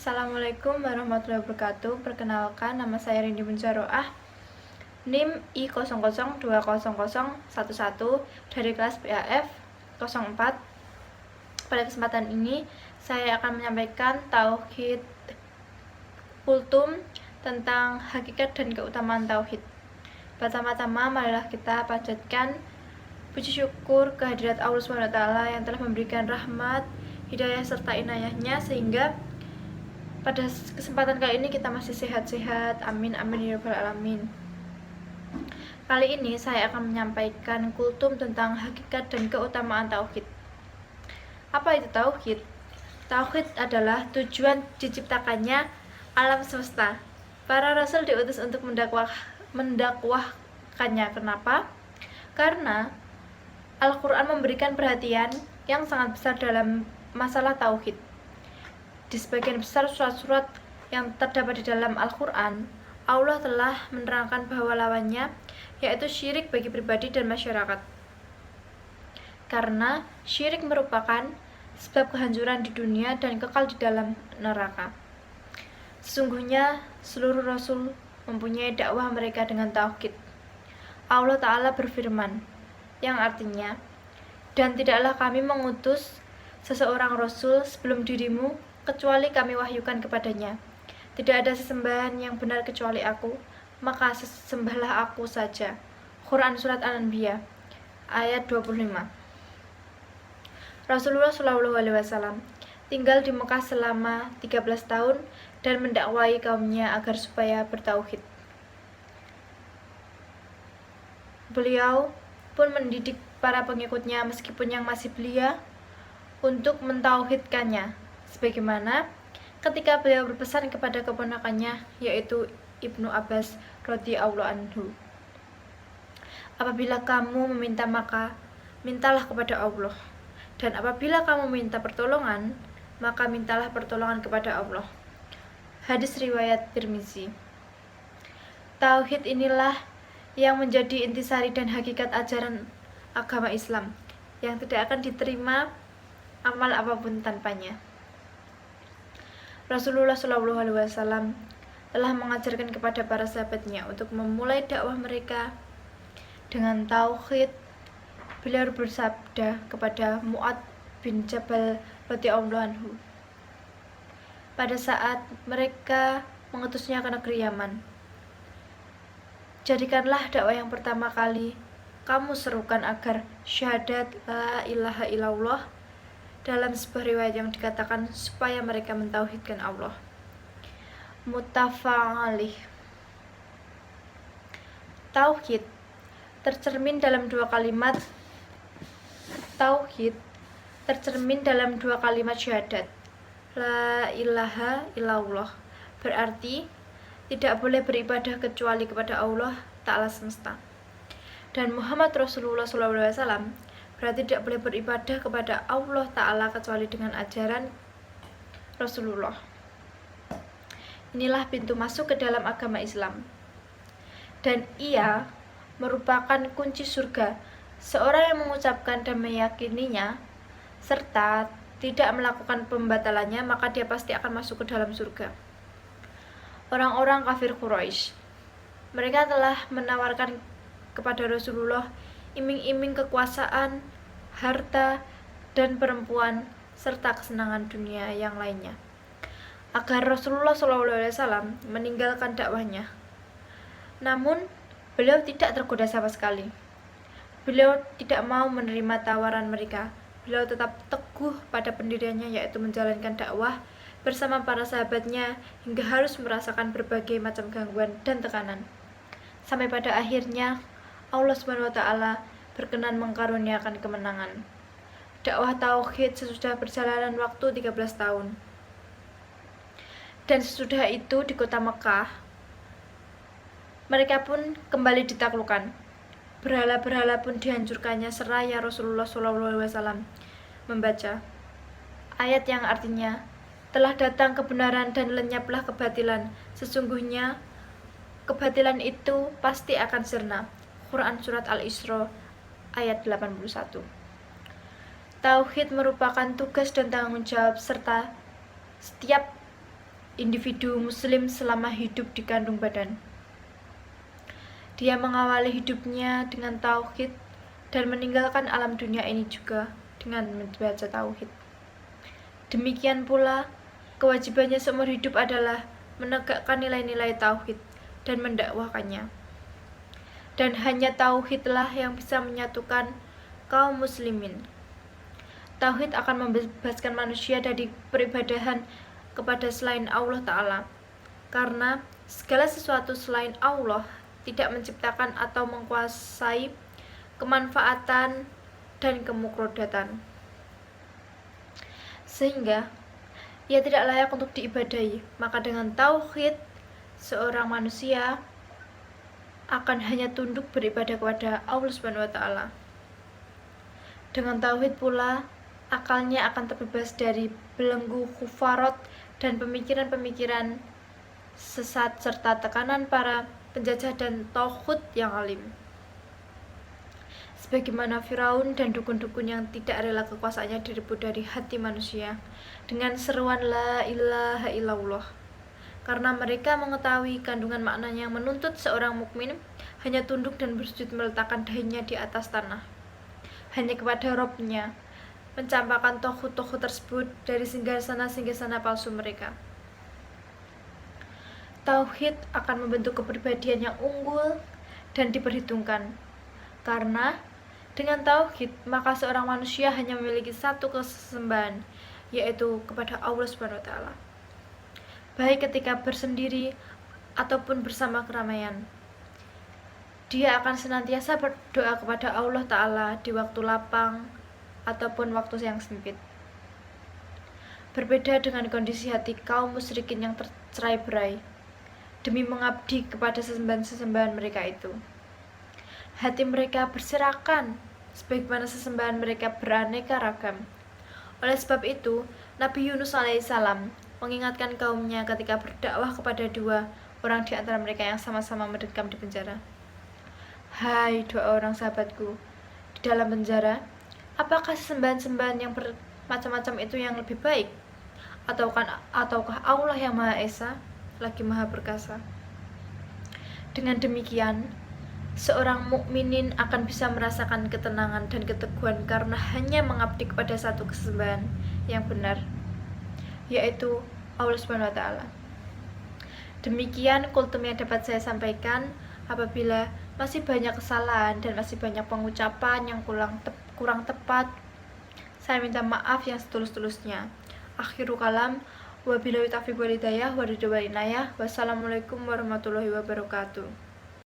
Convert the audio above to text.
Assalamualaikum warahmatullahi wabarakatuh. Perkenalkan, nama saya Rindi Munjaroah, NIM I00200011 dari kelas PAF 04. Pada kesempatan ini, saya akan menyampaikan tauhid kultum tentang hakikat dan keutamaan tauhid. Pertama-tama, marilah kita panjatkan puji syukur kehadirat Allah SWT yang telah memberikan rahmat, hidayah serta inayahnya sehingga pada kesempatan kali ini kita masih sehat-sehat. Amin amin ya rabbal alamin. Kali ini saya akan menyampaikan kultum tentang hakikat dan keutamaan tauhid. Apa itu tauhid? Tauhid adalah tujuan diciptakannya alam semesta. Para rasul diutus untuk mendakwahkannya. Kenapa? Karena Al-Quran memberikan perhatian yang sangat besar dalam masalah tauhid. Di sebagian besar surat-surat yang terdapat di dalam Al-Quran, Allah telah menerangkan bahwa lawannya, yaitu syirik bagi pribadi dan masyarakat. Karena syirik merupakan sebab kehancuran di dunia dan kekal di dalam neraka. Sesungguhnya seluruh Rasul mempunyai dakwah mereka dengan tauhid. Allah Ta'ala berfirman, yang artinya, dan tidaklah kami mengutus seseorang Rasul sebelum dirimu, kecuali kami wahyukan kepadanya, tidak ada sesembahan yang benar kecuali aku, maka sembahlah aku saja. Quran Surat Al-Anbiya ayat 25. Rasulullah SAW tinggal di Mekah selama 13 tahun dan mendakwai kaumnya agar supaya bertauhid. Beliau pun mendidik para pengikutnya meskipun yang masih belia untuk mentauhidkannya, sebagaimana ketika beliau berpesan kepada keponakannya, yaitu Ibnu Abbas radhiyallahu anhu, apabila kamu meminta maka mintalah kepada Allah, dan apabila kamu minta pertolongan maka mintalah pertolongan kepada Allah. Hadis riwayat Tirmizi. Tauhid inilah yang menjadi intisari dan hakikat ajaran agama Islam yang tidak akan diterima amal apapun tanpanya. Rasulullah SAW telah mengajarkan kepada para sahabatnya untuk memulai dakwah mereka dengan tauhid. Beliau bersabda kepada Mu'adz bin Jabal radhiyallahu anhu pada saat mereka mengutusnya ke negeri Yaman, jadikanlah dakwah yang pertama kali kamu serukan agar syahadat la ilaha illallah, dalam sebuah riwayat yang dikatakan supaya mereka mentauhidkan Allah. Muttafaq alaih. Tauhid tercermin dalam dua kalimat syahadat la ilaha illallah, berarti tidak boleh beribadah kecuali kepada Allah Ta'ala semesta, dan Muhammad Rasulullah SAW berarti tidak boleh beribadah kepada Allah Ta'ala kecuali dengan ajaran Rasulullah. Inilah pintu masuk ke dalam agama Islam, dan ia merupakan kunci surga. Seorang yang mengucapkan dan meyakininya serta tidak melakukan pembatalannya, maka dia pasti akan masuk ke dalam surga. Orang-orang kafir Quraisy, mereka telah menawarkan kepada Rasulullah iming-iming kekuasaan, harta, dan perempuan, serta kesenangan dunia yang lainnya, agar Rasulullah SAW meninggalkan dakwahnya. Namun, beliau tidak tergoda sama sekali. Beliau tidak mau menerima tawaran mereka. Beliau tetap teguh pada pendiriannya, yaitu menjalankan dakwah bersama para sahabatnya hingga harus merasakan berbagai macam gangguan dan tekanan. Sampai pada akhirnya Allah SWT berkenan mengkaruniakan kemenangan. Dakwah tauhid sesudah perjalanan waktu 13 tahun. Dan sesudah itu di kota Mekah, mereka pun kembali ditaklukkan. Berhala-berhala pun dihancurkannya seraya Rasulullah SAW membaca ayat yang artinya, telah datang kebenaran dan lenyaplah kebatilan. Sesungguhnya kebatilan itu pasti akan sirna. Quran Surat Al-Isra ayat 81. Tauhid merupakan tugas dan tanggung jawab serta setiap individu muslim selama hidup di kandung badan. Dia mengawali hidupnya dengan tauhid dan meninggalkan alam dunia ini juga dengan membaca tauhid. Demikian pula, kewajibannya seumur hidup adalah menegakkan nilai-nilai tauhid dan mendakwahkannya. Dan hanya tauhidlah yang bisa menyatukan kaum muslimin. Tauhid akan membebaskan manusia dari peribadahan kepada selain Allah Ta'ala, karena segala sesuatu selain Allah tidak menciptakan atau menguasai kemanfaatan dan kemukrodatan, sehingga ia tidak layak untuk diibadahi. Maka dengan tauhid, seorang manusia akan hanya tunduk beribadah kepada Allah Subhanahu wa Ta'ala. Dengan tauhid pula, akalnya akan terbebas dari belenggu khufarat dan pemikiran-pemikiran sesat serta tekanan para penjajah dan taghut yang alim. Sebagaimana Firaun dan dukun-dukun yang tidak rela kekuasaannya direbut dari hati manusia dengan seruan la ilaha illallah, karena mereka mengetahui kandungan maknanya yang menuntut seorang mukmin hanya tunduk dan bersujud meletakkan dahinya di atas tanah, hanya kepada Robnya, mencampakkan taghut-taghut tersebut dari singgasana-singgasana palsu mereka. Tauhid akan membentuk kepribadian yang unggul dan diperhitungkan, karena dengan tauhid maka seorang manusia hanya memiliki satu kesesembahan, yaitu kepada Allah Subhanahu wa Ta'ala, baik ketika bersendiri ataupun bersama keramaian. Dia akan senantiasa berdoa kepada Allah Ta'ala di waktu lapang ataupun waktu yang sempit. Berbeda dengan kondisi hati kaum musyrikin yang tercerai-berai demi mengabdi kepada sesembahan-sesembahan mereka itu. Hati mereka berserakan, sebagaimana sesembahan mereka beraneka ragam. Oleh sebab itu, Nabi Yunus alaihissalam mengingatkan kaumnya ketika berdakwah kepada dua orang di antara mereka yang sama-sama mendekam di penjara. Hai dua orang sahabatku, di dalam penjara, apakah sembahan-sembahan yang bermacam-macam itu yang lebih baik? Ataukah Allah yang Maha Esa lagi Maha Perkasa? Dengan demikian, seorang mukminin akan bisa merasakan ketenangan dan keteguhan karena hanya mengabdi kepada satu kesembahan yang benar, yaitu Allah Subhanahu wa Ta'ala. Demikian kultum yang dapat saya sampaikan. Apabila masih banyak kesalahan dan masih banyak pengucapan yang kurang tepat, saya minta maaf yang setulus-tulusnya. Akhiru kalam, wabillahi taufiq wal hidayah, wa ridha wal inayah. Wassalamualaikum warahmatullahi wabarakatuh.